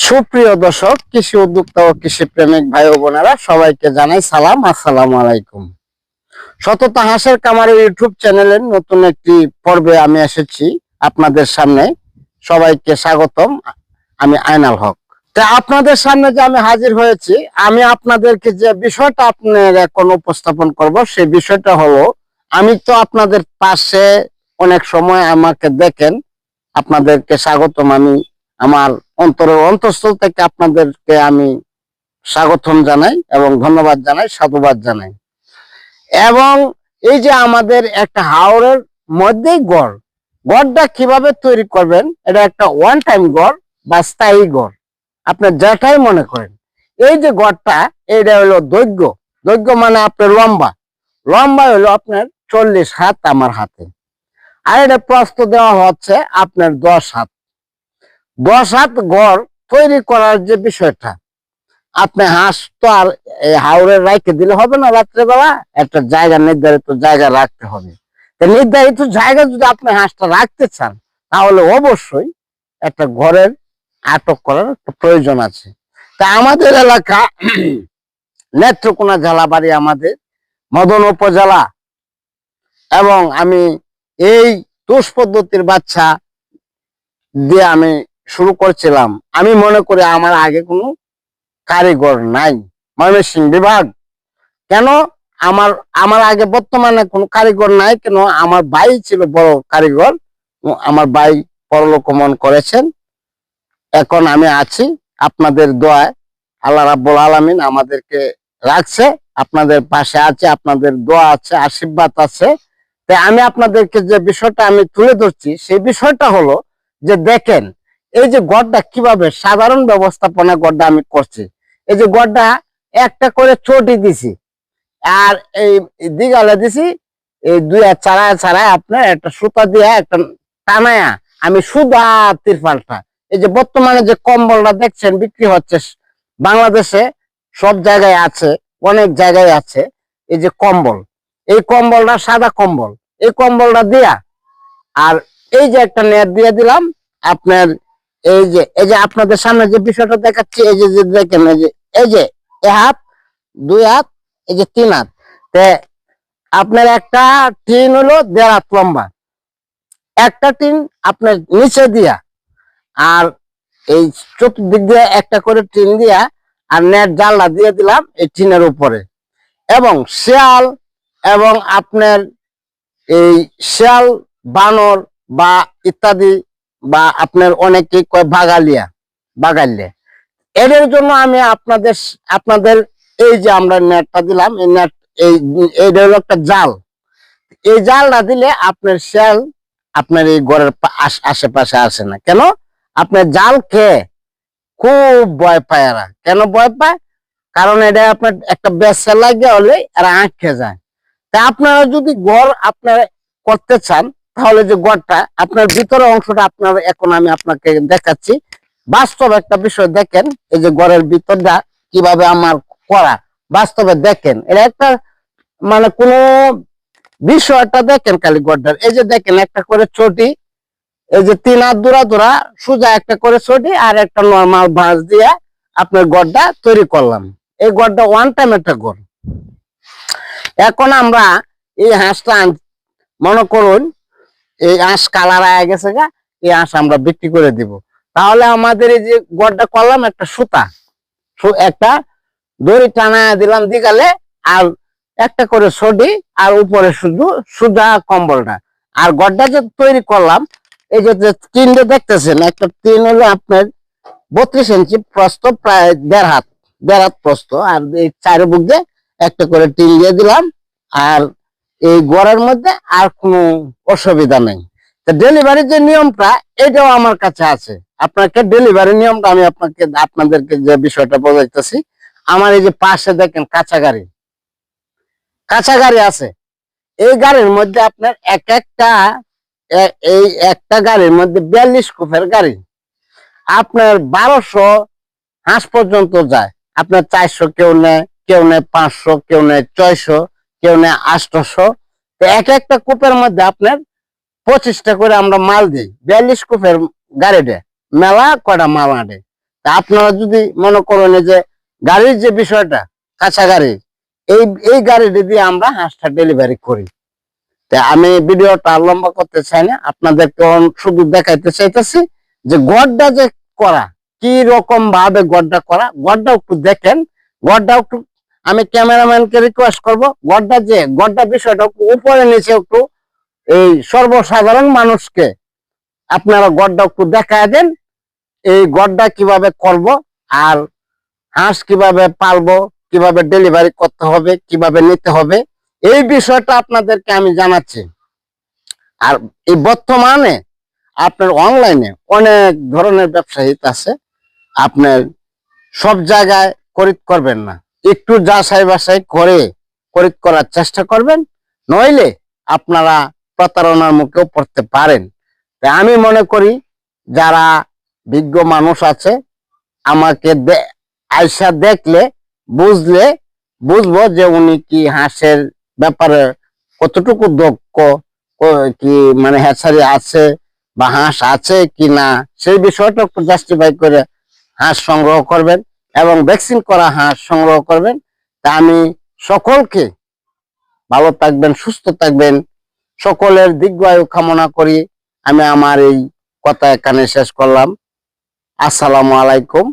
সুপ্রিয় দর্শক, কৃষি উদ্যোক্তা ও কৃষি প্রেমিক ভাই ও বোনেরা সবাইকে জানাই সালাম, আসসালামু আলাইকুম। সততা হাঁসের কামারের ইউটিউব চ্যানেলের নতুন একটি পর্বে আমি এসেছি আপনাদের সামনে। সবাইকে স্বাগতম। আমি আয়নাল হক। তা আপনাদের সামনে যে আমি হাজির হয়েছি, আমি আপনাদেরকে যে বিষয়টা আপনার এখন উপস্থাপন করব সেই বিষয়টা হলো, আমি তো আপনাদের পাশে অনেক সময় আমাকে দেখেন, আপনাদেরকে স্বাগতম। আমি আমার অন্তরের অন্তঃস্থল থেকে আপনাদেরকে আমি স্বাগতম জানাই এবং ধন্যবাদ জানাই, সাধুবাদ জানাই। এবং এই যে আমাদের একটা হাওরের মধ্যেই গড়টা কিভাবে তৈরি করবেন, এটা একটা ওয়ান টাইম গড় বা স্থায়ী গড়, আপনার যেটাই মনে করেন। এই যে গড়টা, এটা হলো দৈর্ঘ্য মানে আপনার লম্বা হলো আপনার 40 হাত আমার হাতে। আর এটা প্রস্থ দেওয়া হচ্ছে আপনার 10 হাত গড় তৈরি করার যে বিষয়টা, আপনি হাঁস তো আর হাওড়ে রাখতে দিলে হবে না। রাত্রেবেলা একটা জায়গা, নির্ধারিত জায়গা রাখতে হবে। নির্ধারিত জায়গা যদি আপনি হাঁসটা রাখতে চান, তাহলে অবশ্যই একটা ঘরের আটক করার প্রয়োজন আছে। তা আমাদের এলাকা নেত্রকোনা জেলাবাড়ি, আমাদের মদন উপজেলা। এবং আমি এই তুষ পদ্ধতির বাচ্চা দিয়ে আমি শুরু করছিলাম। আমি মনে করি আমার আগে কোনো কারিগর নাই ময়মনসিংহ বিভাগ। কেন আমার আমার আগে বর্তমানে কোনো কারিগর নাই? কেন আমার ভাই ছিল বড় কারিগর। আমার ভাই পরলোক গমন করেছেন। এখন আমি আছি আপনাদের দোয়ায়। আল্লাহ রাব্বুল আলামিন আমাদেরকে রাখছে, আপনাদের পাশে আছে, আপনাদের দোয়া আছে, আশীর্বাদ আছে। তাই আমি আপনাদেরকে যে বিষয়টা আমি তুলে ধরছি, সেই বিষয়টা হলো যে দেখেন, এই যে গড়টা কিভাবে সাধারণ ব্যবস্থাপনা গড়টা আমি করছি। এই যে গড়টা একটা করে চটি দিছি, আর এই দিগালে দিছি এই দুই ছাড়ায় আপনার একটা সুতা দিয়ে একটা টানায়া আমি সুদা তিরপালটা, এই যে বর্তমানে যে কম্বলটা দেখছেন বিক্রি হচ্ছে বাংলাদেশে, সব জায়গায় আছে, অনেক জায়গায় আছে। এই যে কম্বল, এই কম্বলটা সাদা কম্বল, এই কম্বলটা দিয়া, আর এই যে একটা নেট দিয়ে দিলাম আপনার। এই যে আপনাদের সামনে যে বিষয়টা দেখাচ্ছি, এই যে দেখেন, এই যে এ হাত, 2 হাত, এই যে 3 হাত। আপনার একটা টিন হলো 1.5 হাত লম্বা, একটা টিন আপনার নিচে দিয়া, আর এই চতুর্দিক দিয়ে একটা করে টিন দিয়া, আর নেট জানলা দিয়ে দিলাম এই টিনের উপরে। এবং শিয়াল এবং আপনার এই শিয়াল, বানর বা ইত্যাদি, বা আপনার অনেকেই কয় বাগালিয়া, এদের জন্য আমি আপনাদের এই যে আমরা নেটটা দিলাম, এই নেট, এইটা হলো একটা জাল। এই জালটা দিলে আপনার শিয়াল আপনার এই ঘরের আশেপাশে আসে না। কেন? আপনার জাল খেয়ে খুব ভয় পায় এরা। কেন ভয় পায়? কারণ এটা আপনার একটা বেচা লাগিয়ে হলে এরা আঁটকে যায়। তা আপনারা যদি ঘর আপনারা করতে চান, তাহলে যে ঘরটা আপনার ভিতরের অংশটা আপনার এখন আমি আপনাকে দেখাচ্ছি। বাস্তব একটা বিষয় দেখেন, এই যে ঘরের ভিতরটা কিভাবে আমার করা, বাস্তবে দেখেন। এটা একটা মানে কোনো বিষয়টা দেখেন খালি ঘরটার। এই যে দেখেন একটা করে চটি, এই যে 3 হাত দূরা সোজা একটা করে চটি, আর একটা নর্মাল ভাঁজ দিয়ে আপনার ঘরটা তৈরি করলাম। এই ঘরটা ওয়ান টাইম একটা ঘর। এখন আমরা এই হাঁসটা মনে করুন এই হাঁস কালার আয়া গেছে গা, এই হাঁস আমরা বিক্রি করে দিব। তাহলে আমাদের এই যে গড়টা করলাম, একটা সুতা, একটা দড়ি টানায় দিলাম দিগালে, আর একটা করে সডি, আর উপরে শুধু সুদা কম্বলটা। আর গড়টা যে তৈরি করলাম, এই যে টিনটা দেখতেছেন, একটা টিন হলো আপনার 32 ইঞ্চি প্রস্থ, প্রায় 1.5 হাত প্রস্থ, আর এই 4 বুক দিয়ে একটা করে টিন দিয়ে দিলাম। আর এই গড়ের মধ্যে আর কোনো অসুবিধা নেই। ডেলিভারির যে নিয়মটা, এটাও আমার কাছে আছে। আপনাকে ডেলিভারি নিয়মটা আমি আপনাদেরকে যে বিষয়টা বোঝাইতেছি, আমার এই যে পাশে দেখেন কাঁচা গাড়ি আছে। এই গাড়ির মধ্যে আপনার এই একটা গাড়ির মধ্যে 42 কুপের গাড়ি, আপনার 1200 হাঁস পর্যন্ত যায়। আপনার 400 কেউ নেয়, 500, কেউ নেয় 600, কেউ নেয় 800। তো একটা কূপের মধ্যে আপনার 25টা করে আমরা মাল দিই। 42 কূপের গাড়িতে মেলা কয়টা মাল আনে। তা আপনারা যদি মনে করেন যে গাড়ির যে বিষয়টা, কাঁচা গাড়ি, এই এই গাড়িটি দিয়ে আমরা হাঁসটা ডেলিভারি করি। তা আমি ভিডিওটা আর লম্বা করতে চাই না, আপনাদেরকে শুধু দেখাইতে চাইতেছি যে গড়টা যে করা, কি রকম ভাবে গড়টা করা, গড়টা একটু দেখেন। গড়টা একটু আমি ক্যামেরাম্যানকে রিকোয়েস্ট করব, গড়টা বিষয়টা একটু উপরে নিচে একটু এই সর্বসাধারণ মানুষকে আপনারা গড়টা একটু দেখায় দেন, এই গড়টা কিভাবে করব, আর হাঁস কিভাবে পালবো, কিভাবে ডেলিভারি করতে হবে, কিভাবে নিতে হবে, এই বিষয়টা আপনাদেরকে আমি জানাচ্ছি। আর এই বর্তমানে আপনার অনলাইনে অনেক ধরনের ব্যবসায়ী আছে, আপনার সব জায়গায় খরিদ করবেন না, একটু যাচাই বাছাই করে খরিদ করার চেষ্টা করবেন, নইলে আপনারা প্রতারণার মুখেও পড়তে পারেন। তাই আমি মনে করি যারা বিজ্ঞ মানুষ আছে আমাকে আয়সা দেখলে বুঝবো যে উনি কি হাঁসের ব্যাপারে কতটুকু দক্ষ, কি মানে হ্যাচারি আছে বা হাঁস আছে কি না, সেই বিষয়টা একটু জাস্টিফাই করে হাঁস সংগ্রহ করবেন এবং ভ্যাকসিন করা হাঁস সংগ্রহ করবেন। তা আমি সকলকে ভালো থাকবেন, সুস্থ থাকবেন, সকলের দীর্ঘায়ু কামনা করি আমি আমার এই কথা এখানে শেষ করলাম। আসসালামু আলাইকুম।